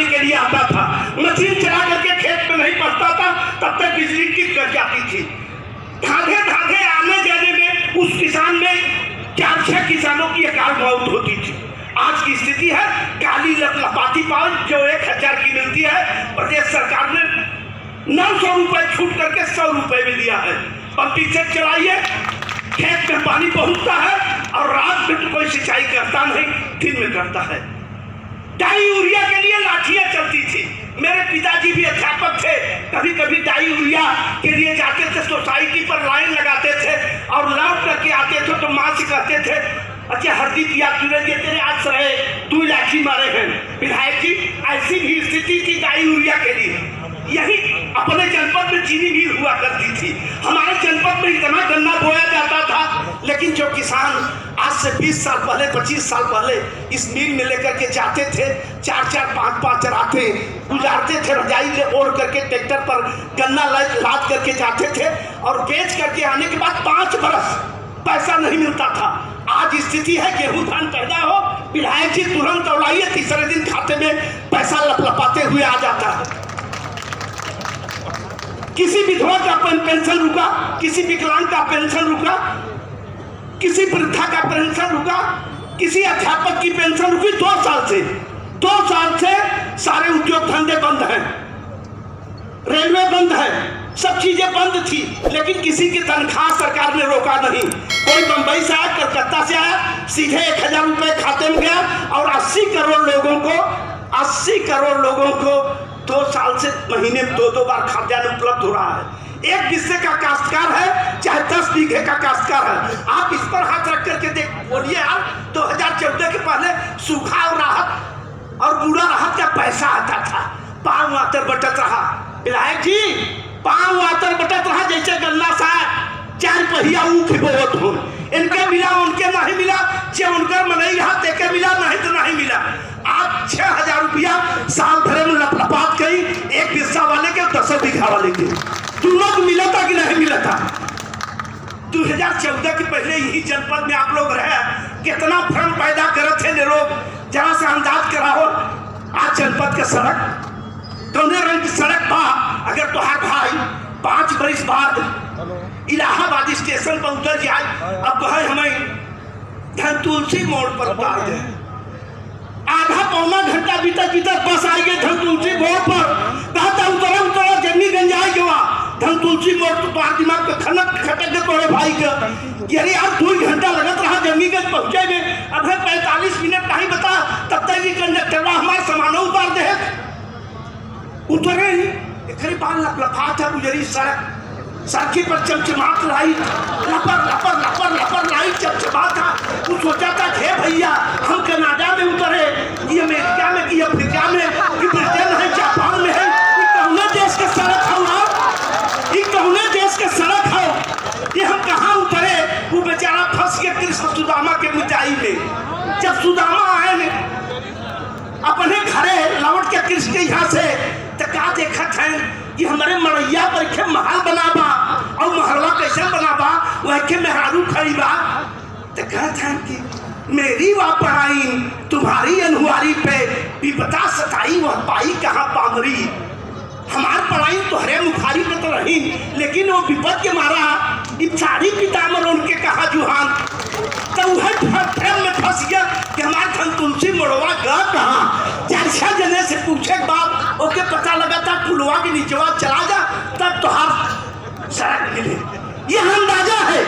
चलाने के लिए आता था। मशीन चला करके खेत में नहीं पहुंचता था, तब तक बिजली टिक कर जाती थी। धागे धागे आने जाने में उस किसान में 4-6 किसानों की अकाल मौत होती थी। आज की स्थिति है काली लपाती पाउच जो 1000 की मिलती है, प्रदेश सरकार ने 900 रुपए छूट करके 100 रुपए में दिया है। पंपिंग सेट चलाइए, खेत में पानी पहुंचता है और रात में तो कोई सिंचाई करता नहीं, दिन में करता है। डाई यूरिया के लिए लाठियां चलती थी। मेरे पिताजी भी अध्यापक थे, कभी कभी डाई यूरिया के लिए जाते थे, सोसाइटी पर लाइन लगाते थे और लौट करके आते थे तो माँ से कहते थे, अच्छा हरदी पिया तुरंत तेरे आज रहे 2 लाठी मारे हैं। विधायक जी ऐसी भी स्थिति थी डाई यूरिया के लिए। यही अपने जनपद में चीनी मिल हुआ करती थी। हमारे जनपद में इतना गन्ना बोया जाता था, लेकिन जो किसान आज से 20 साल पहले 25 साल पहले इस मिल में लेकर के जाते थे, 4-4 5-5 रातें गुजारते थे, रजाई ले ओढ़ करके ट्रैक्टर पर गन्ना लाद करके जाते थे और बेच करके आने के बाद 5 बरस पैसा नहीं मिलता था। आज स्थिति है गेहूं धान पैदा हो, विधायक जी तुरंत दौड़ाइए, तीसरे दिन खाते में पैसा लपलपाते हुए आ जाता है। किसी विधवा का पेंशन रुका, किसी विकलांग का पेंशन रुका, किसी वृद्धा का पेंशन रुका, किसी अध्यापक की पेंशन रुकी। 2 साल से सारे उद्योग धंधे बंद हैं, रेलवे बंद है, सब चीजें बंद थी, लेकिन किसी की तनख्वाह सरकार ने रोका नहीं। कोई बंबई से आया, कलकत्ता से आया, सीधे 1000 रुपए खाते में गया और 80 करोड़ लोगों को 2 साल से महीने में 2-2 बार खाद्यान्न उपलब्ध हो रहा है। एक हिस्से का काश्तकार है, चाहे 10 बीघे का काश्तकार है, आप इस पर हाथ रख करके देख बोलिए यार, 2014 के पहले सूखा और राहत और बूढ़ा राहत का पैसा आता था, पांव आतर बटत रहा। विधायक जी पांव आतर बटत रहा, जैसे गन्ना साहब 4 पहिया ऊख बोत हो, इनके मिला उनके नहीं मिला, जे उनकर मनई रहा तेके मिला, नहीं तो नहीं मिला। आज 6000 रुपया साल भर में लपलपात गई, 1 हिस्सा वाले के 10 बीघा वाले के, दोनों को मिला था कि नहीं मिला था। 2014 के पहले यही जनपद में आप लोग रहे, कितना भ्रम पैदा करे थे लोग, जहां से अंदाज कराओ। आज जनपद के सड़क कौने रंग की सड़क बा, अगर तोहार भाई 5 बरिस बाद इलाहाबाद स्टेशन पर उतर जाए, अब कहे हमें धन तुलसी मोड़ पर उतार दे, आधा पौना घंटा बीता बस आई गए धन तुलसी मोड़ पर, कहता उतरा जमीगंज आई गवा धन तुलसी मोड़ तो बाहर दिमाग पे खटक गए तोड़े भाई का, यानी यार 2 घंटा लगत रहा जमीगंज पहुंचे में, अब 45 मिनट नहीं बता, तब तक ये कंडक्टर हमारे सामान उतार दे। उतरे ही एक बार लफा था गुजरी सड़की पर चमचमात लाइट, लपर लाइट चमचमाता। वो सोचा था हे भैया हम कनाडा में उतरे, ये अमेरिका में कि अफ्रीका में कि ब्रिटेन है, जापान में है, ये कौने देश के सड़क हो, ये कौने देश के सड़क हो, ये हम कहाँ उतरे। वो बेचारा फंस गया कृष्ण सुदामा के मिठाई में। जब सुदामा आए अपने घरे लौट के कृष्ण के यहाँ से, तो क्या देखा था कि हमारे मरैया पर के महल बनाबा और महलवा कैसे बनाबा, वह के मेहरारू खड़ी बा, तो कहता है कि मेरी वह पढ़ाई तुम्हारी अनुहारी पे विपदा सताई, वह पाई कहाँ पामरी। हमार पढ़ाई तो हरे मुखारी पे तो रही, लेकिन वो विपद के मारा सारी पितामर उनके कहा जुहान, तो वह फ्रेम में फंस गया कि हमारे धन तुलसी मोड़वा गा कहाँ। 4 जने से पूछे बाप, ओके पता लगा था पुलवा के नीचे चला जा, तब तो हर सड़क मिले। ये अंदाजा है,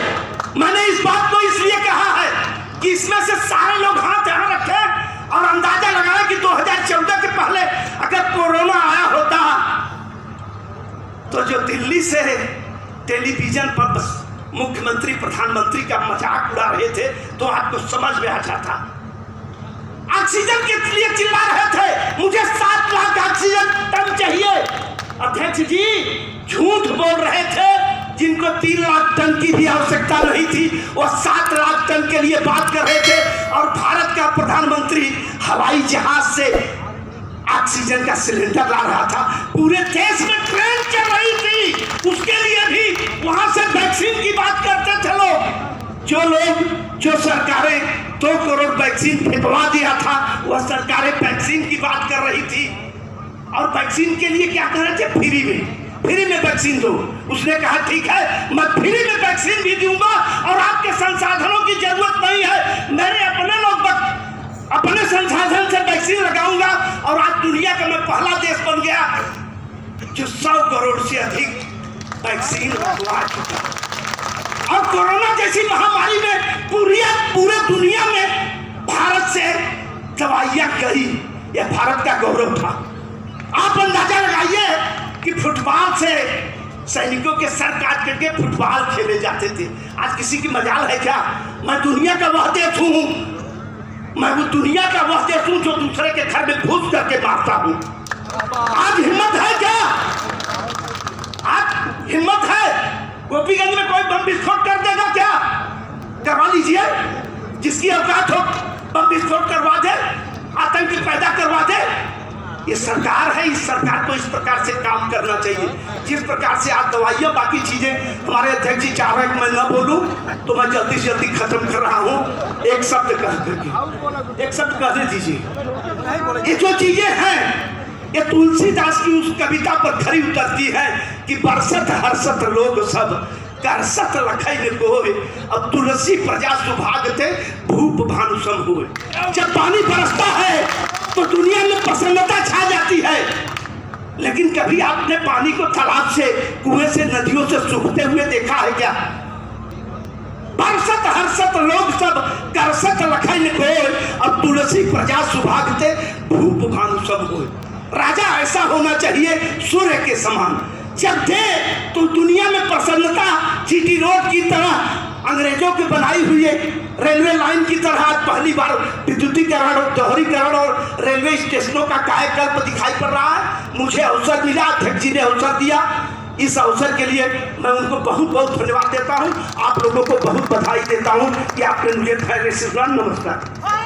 मैंने इस बात को इसलिए कहा है कि इसमें से सारे लोग हाथ यहाँ रखे और अंदाजा लगाया कि 2014 के पहले अगर कोरोना आया होता तो जो दिल्ली से टेलीविजन पर मुख्यमंत्री प्रधानमंत्री का मजाक उड़ा रहे थे तो आपको समझ में आ जाता। ऑक्सीजन के लिए चिल्ला रहे थे, मुझे 7 लाख ऑक्सीजन टन चाहिए। अध्यक्ष जी झूठ बोल रहे थे, जिनको 3 लाख टन की भी आवश्यकता नहीं थी, वो 7 लाख टन के लिए बात कर रहे थे। और भारत का प्रधानमंत्री हवाई जहाज से ऑक्सीजन का सिलेंडर ला रहा था, पूरे देश में ट्रेन चल रही थी, उसके लिए भी वहां से वैक्सीन की बात करते थे लोग। जो सरकारें 2 करोड़ वैक्सीन फेंकवा दिया था, वह सरकारें वैक्सीन की बात कर रही थी। और वैक्सीन के लिए क्या करना चाहिए, फ्री में वैक्सीन दो। उसने कहा ठीक है, मैं फ्री में वैक्सीन भी दूंगा और आपके संसाधनों की जरूरत नहीं है, मेरे अपने लोग अपने संसाधन से वैक्सीन लगाऊंगा। और आज दुनिया का मैं पहला देश बन गया जो 100 करोड़ से अधिक वैक्सीन लगवा चुका। और कोरोना जैसी महामारी में पूरे दुनिया में भारत से दवाइयां गई, यह भारत का गौरव था। आप अंदाजा लगाइए कि फुटबॉल से सैनिकों के सर काट करके फुटबॉल खेले जाते थे। आज किसी की मजाल है क्या? मैं दुनिया का वह देश हूं, मैं वो दुनिया का वह देश हूं जो दूसरे के घर में घुस करके मारता हूं। आज हिम्मत है क्या? आज हिम्मत है? गोपीगंज में कोई बम विस्फोट कर देगा क्या? करवा लीजिए, जिसकी औकात हो बम विस्फोट करवा दे, आतंक पैदा करवा दे। ये सरकार है, इस सरकार को इस प्रकार से काम करना चाहिए जिस प्रकार से आज दवाइयाँ बाकी चीजें। हमारे अध्यक्ष जी चाह रहे हैं कि मैं न बोलूं, तो मैं जल्दी से जल्दी खत्म कर रहा हूं। एक शब्द कह करके, एक शब्द कह दीजिए। ये जो चीजें हैं ये तुलसीदास की उस कविता पर खरी उतरती है कि बरसत हर्षत लोग सब करसत लखई कोय, अब तुलसी प्रजा सुभागते भूप भानु सम हुए। जब पानी बरसता है तो दुनिया में प्रसन्नता छा जाती है, लेकिन कभी आपने पानी को तालाब से, कुएं से, नदियों से सूखते हुए देखा है क्या? बरसत हर्षत लोग सब करसत लखई कोय, अब तुलसी प्रजा सुभागते भूप भानु सम हुए। राजा ऐसा होना चाहिए सूर्य के समान, जब दे तो दुनिया में प्रसन्नता। जीटी रोड की तरह, अंग्रेजों के बनाई हुई रेलवे लाइन की तरह आज पहली बार विद्युतीकरण और दोहरीकरण और रेलवे स्टेशनों का कायाकल्प दिखाई पड़ रहा है। मुझे अवसर मिला, अध्यक्ष जी ने अवसर दिया, इस अवसर के लिए मैं उनको बहुत बहुत धन्यवाद देता हूं। आप लोगों को बहुत बधाई देता हूं कि आपने मुझे धैर्य से सुना। नमस्कार।